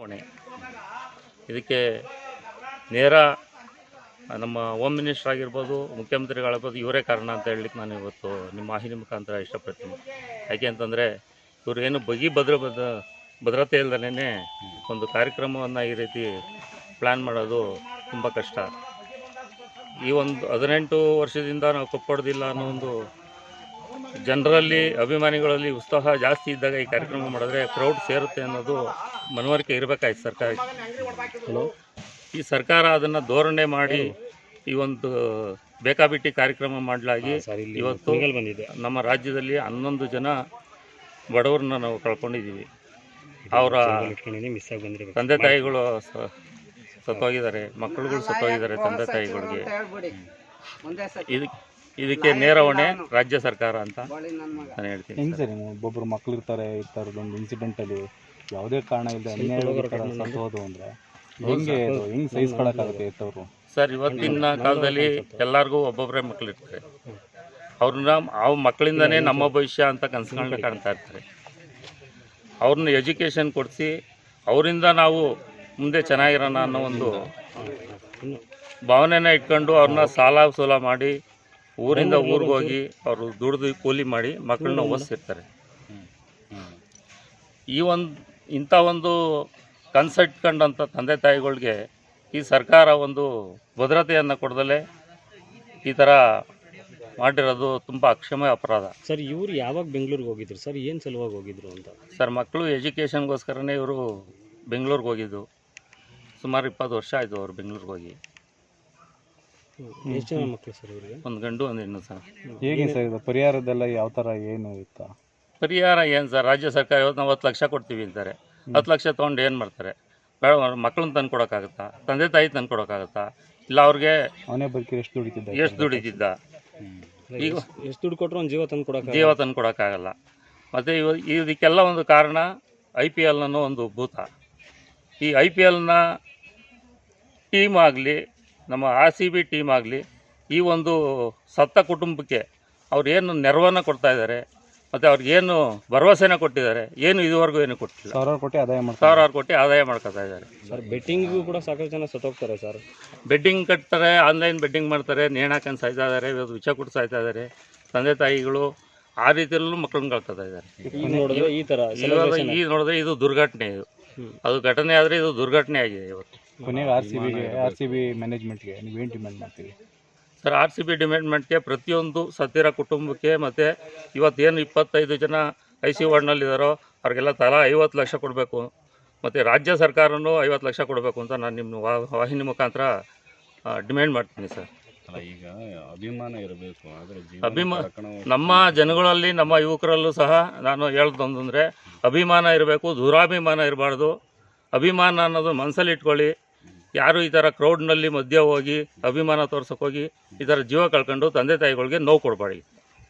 ಹೊಣೆ. ಇದಕ್ಕೆ ನೇರ ನಮ್ಮ ಹೋಮ್ ಮಿನಿಸ್ಟರ್ ಆಗಿರ್ಬೋದು, ಮುಖ್ಯಮಂತ್ರಿಗಳಾಗ್ಬೋದು, ಇವರೇ ಕಾರಣ ಅಂತ ಹೇಳಲಿಕ್ಕೆ ನಾನು ಇವತ್ತು ನಿಮ್ಮ ವಾಹಿನಿ ಮುಖಾಂತರ ಇಷ್ಟಪಡ್ತೀನಿ. ಯಾಕೆ ಅಂತಂದರೆ ಇವರು ಏನು ಭದ್ರತೆ ಇಲ್ಲದೇ ಒಂದು ಕಾರ್ಯಕ್ರಮವನ್ನು ಈ ರೀತಿ ಪ್ಲ್ಯಾನ್ ಮಾಡೋದು ತುಂಬ ಕಷ್ಟ. ಈ ಒಂದು 18 ವರ್ಷದಿಂದ ನಾವು ಕಪ್ಪೊಡ್ದಿಲ್ಲ ಅನ್ನೋ ಒಂದು ಜನರಲ್ಲಿ, ಅಭಿಮಾನಿಗಳಲ್ಲಿ ಉತ್ಸಾಹ ಜಾಸ್ತಿ ಇದ್ದಾಗ ಈ ಕಾರ್ಯಕ್ರಮ ಮಾಡಿದ್ರೆ ಕ್ರೌಡ್ ಸೇರುತ್ತೆ ಅನ್ನೋದು ಮನವರಿಕೆ ಇರಬೇಕಾಯ್ತು ಸರ್ಕಾರ. ಈ ಸರ್ಕಾರ ಅದನ್ನು ಧೋರಣೆ ಮಾಡಿ ಈ ಒಂದು ಬೇಕಾಬಿಟ್ಟಿ ಕಾರ್ಯಕ್ರಮ ಮಾಡಲಾಗಿ ಇವತ್ತು ನಮ್ಮ ರಾಜ್ಯದಲ್ಲಿ 11 ಜನ ಬಡವರನ್ನ ನಾವು ಕಳ್ಕೊಂಡಿದ್ದೀವಿ. ಅವರ ತಂದೆ ತಾಯಿಗಳು ಸತ್ತೋಗಿದ್ದಾರೆ, ಮಕ್ಕಳುಗಳು ಸತ್ತೋಗಿದ್ದಾರೆ ತಂದೆ ತಾಯಿಗಳಿಗೆ. ಇದಕ್ಕೆ ನೇರ ಹೊಣೆ ರಾಜ್ಯ ಸರ್ಕಾರ ಅಂತ ನಾನು ಹೇಳ್ತೀನಿ. ಹೆಂಗೆ ಸರ್, ಒಬ್ಬೊಬ್ಬರು ಮಕ್ಕಳು ಇರ್ತಾರೆ, ಈ ಥರದೊಂದು ಇನ್ಸಿಡೆಂಟಲ್ಲಿ ಯಾವುದೇ ಕಾರಣ ಇಲ್ಲದೆ ಅನ್ಯಾಯ ಸತ್ತೋದು ಅಂದರೆ ಹೆಂಗೆ ಸಹಿಸ್ಕೊಳಕ್ಕಾಗುತ್ತೆ ಇತ್ತವರು? ಸರ್, ಇವತ್ತಿನ ಕಾಲದಲ್ಲಿ ಎಲ್ಲರಿಗೂ ಒಬ್ಬೊಬ್ಬರೇ ಮಕ್ಕಳಿರ್ತಾರೆ. ಆ ಮಕ್ಕಳಿಂದನೇ ನಮ್ಮ ಭವಿಷ್ಯ ಅಂತ ಕನಸುಗಳನ್ನ ಕಾಣ್ತಾ ಇರ್ತಾರೆ. ಅವ್ರನ್ನ ಎಜುಕೇಷನ್ ಕೊಡಿಸಿ ಅವರಿಂದ ನಾವು ಮುಂದೆ ಚೆನ್ನಾಗಿರೋಣ ಅನ್ನೋ ಒಂದು ಭಾವನೆನ ಇಟ್ಕೊಂಡು ಅವ್ರನ್ನ ಸಾಲ ಸೂಲ ಮಾಡಿ ಊರಿಂದ ಊರಿಗೆ ಹೋಗಿ ಅವರು ದುಡಿದು ಕೂಲಿ ಮಾಡಿ ಮಕ್ಕಳನ್ನ ಓದಿಸಿರ್ತಾರೆ. ಇಂಥ ಒಂದು ಕನ್ಸೆಪ್ಟ್ ಕಂಡಂಥ ತಂದೆ ತಾಯಿಗಳಿಗೆ ಈ ಸರ್ಕಾರ ಒಂದು ಭದ್ರತೆಯನ್ನು ಕೊಡದಲೇ ಈ ಥರ ಮಾಡಿರೋದು ತುಂಬ ಅಕ್ಷಮ್ಯ ಅಪರಾಧ. ಸರ್, ಇವರು ಯಾವಾಗ ಬೆಂಗಳೂರಿಗೆ ಹೋಗಿದ್ರು ಸರ್? ಏನು ಸಲುವಾಗಿ ಹೋಗಿದ್ರು ಅಂತ? ಸರ್, ಮಕ್ಕಳು ಎಜುಕೇಷನ್ಗೋಸ್ಕರನೇ ಇವರು ಬೆಂಗಳೂರಿಗೆ ಹೋಗಿದ್ದು. ಸುಮಾರು 20 ವರ್ಷ ಆಯಿತು ಅವರು ಬೆಂಗಳೂರಿಗೆ ಹೋಗಿ. ಎಷ್ಟು ಜನ ಮಕ್ಕಳು ಸರ್ ಇವರಿಗೆ? ಒಂದು ಗಂಡು ಒಂದು ಹೆಣ್ಣು ಸರ್. ಹೇಗೆ ಸರ್ ಇದು ಪರಿಹಾರದೆಲ್ಲ ಯಾವ ಥರ ಏನು ಇತ್ತಾ? ಪರಿಹಾರ ಏನು ಸರ್, ರಾಜ್ಯ ಸರ್ಕಾರ ಇವತ್ತು ನಾವು 10 ಲಕ್ಷ ಕೊಡ್ತೀವಿ ಅಂತಾರೆ. 10 ಲಕ್ಷ ತೊಗೊಂಡು ಏನು ಮಾಡ್ತಾರೆ? ಬೇಡ, ಮಕ್ಕಳನ್ನ ತಂದು ಕೊಡೋಕ್ಕಾಗತ್ತಾ? ತಂದೆ ತಾಯಿ ತಂದು ಕೊಡೋಕ್ಕಾಗತ್ತಾ? ಇಲ್ಲ ಅವ್ರಿಗೆ ಅವನೇ ಬದುಕಿ ಎಷ್ಟು ದುಡಿತಿದ್ದ? ಈಗ ಎಷ್ಟು ದುಡ್ಡು ಕೊಟ್ಟರು ಒಂದು ಜೀವ ತಂದು ಕೊಡೋಕ್ಕಾಗಲ್ಲ. ಮತ್ತು ಇದಕ್ಕೆಲ್ಲ ಒಂದು ಕಾರಣ IPL ಅನ್ನೋ ಒಂದು ಭೂತ. ಈ IPLನ ಟೀಮ್ ಆಗಲಿ, ನಮ್ಮ RCB ಟೀಮ್ ಆಗಲಿ, ಈ ಒಂದು ಸತ್ತ ಕುಟುಂಬಕ್ಕೆ ಅವ್ರು ಏನು ನೆರವನ್ನು ಕೊಡ್ತಾ ಇದ್ದಾರೆ ಮತ್ತು ಅವ್ರಿಗೇನು ಭರವಸೆನ ಕೊಟ್ಟಿದ್ದಾರೆ, ಏನು ಇದುವರೆಗೂ ಏನು ಕೊಟ್ಟಿಲ್ಲ. 1000 ಕೋಟಿ ಆದಾಯ ಮಾಡ್ಕೊತಾ ಇದ್ದಾರೆ. ಸರ್, ಬೆಟ್ಟಿಂಗಿಗೂ ಕೂಡ ಸಾಕಷ್ಟು ಜನ ಸತ್ತೋಗ್ತಾರೆ ಸರ್. ಬೆಡ್ಡಿಂಗ್ ಕಟ್ತಾರೆ, ಆನ್ಲೈನ್ ಬೆಡ್ಡಿಂಗ್ ಮಾಡ್ತಾರೆ, ನೇಣು ಹಾಕೊಂಡು ಸಾಯ್ತಾ ಇದ್ದಾರೆ, ಇವತ್ತು ವಿಷ ಕೊಟ್ಟು ಸಾಯ್ತಾ ಇದ್ದಾರೆ ತಂದೆ ತಾಯಿಗಳು. ಆ ರೀತಿಯಲ್ಲೂ ಮಕ್ಕಳನ್ನ ಕಳ್ಕೊತಾ ಇದ್ದಾರೆ. ನೋಡಿದ್ರೆ ಇದು ದುರ್ಘಟನೆ. ಅದು ಘಟನೆ ಆದರೆ ಇದು ದುರ್ಘಟನೆ ಆಗಿದೆ ಇವತ್ತು. ಕೊನೆಗೆ RCB ಮ್ಯಾನೇಜ್ಮೆಂಟ್ಗೆ ನೀವೇನು ಡಿಮ್ಯಾಂಡ್ ಮಾಡ್ತೀವಿ ಸರ್? RCB ಡಿಮ್ಯಾಂಡ್ಮೆಂಟ್ಗೆ ಪ್ರತಿಯೊಂದು ಸತ್ತಿರೋ ಕುಟುಂಬಕ್ಕೆ ಮತ್ತು ಇವತ್ತೇನು 25 ಜನ ICU ವಾರ್ಡ್ನಲ್ಲಿದ್ದಾರೋ ಅವ್ರಿಗೆಲ್ಲ ತಲಾ 50 ಲಕ್ಷ ಕೊಡಬೇಕು. ಮತ್ತು ರಾಜ್ಯ ಸರ್ಕಾರನೂ 50 ಲಕ್ಷ ಕೊಡಬೇಕು ಅಂತ ನಾನು ನಿಮ್ಮ ವಾಹಿನಿ ಮುಖಾಂತರ ಡಿಮ್ಯಾಂಡ್ ಮಾಡ್ತೀನಿ ಸರ್. ಈಗ ಅಭಿಮಾನ ಇರಬೇಕು, ನಮ್ಮ ಜನಗಳಲ್ಲಿ, ನಮ್ಮ ಯುವಕರಲ್ಲೂ ಸಹ ನಾನು ಹೇಳ್ದೊಂದಂದರೆ ಅಭಿಮಾನ ಇರಬೇಕು, ದುರಾಭಿಮಾನ ಇರಬಾರ್ದು. ಅಭಿಮಾನ ಅನ್ನೋದು ಮನಸ್ಸಲ್ಲಿ ಇಟ್ಕೊಳ್ಳಿ. ಯಾರು ಈ ಥರ ಕ್ರೌಡ್ನಲ್ಲಿ ಮಧ್ಯೆ ಹೋಗಿ ಅಭಿಮಾನ ತೋರ್ಸೋಕೆ ಹೋಗಿ ಈ ಥರ ಜೀವ ಕಳ್ಕೊಂಡು ತಂದೆ ತಾಯಿಗಳಿಗೆ ನೋವು ಕೊಡಬಾರ್ದು.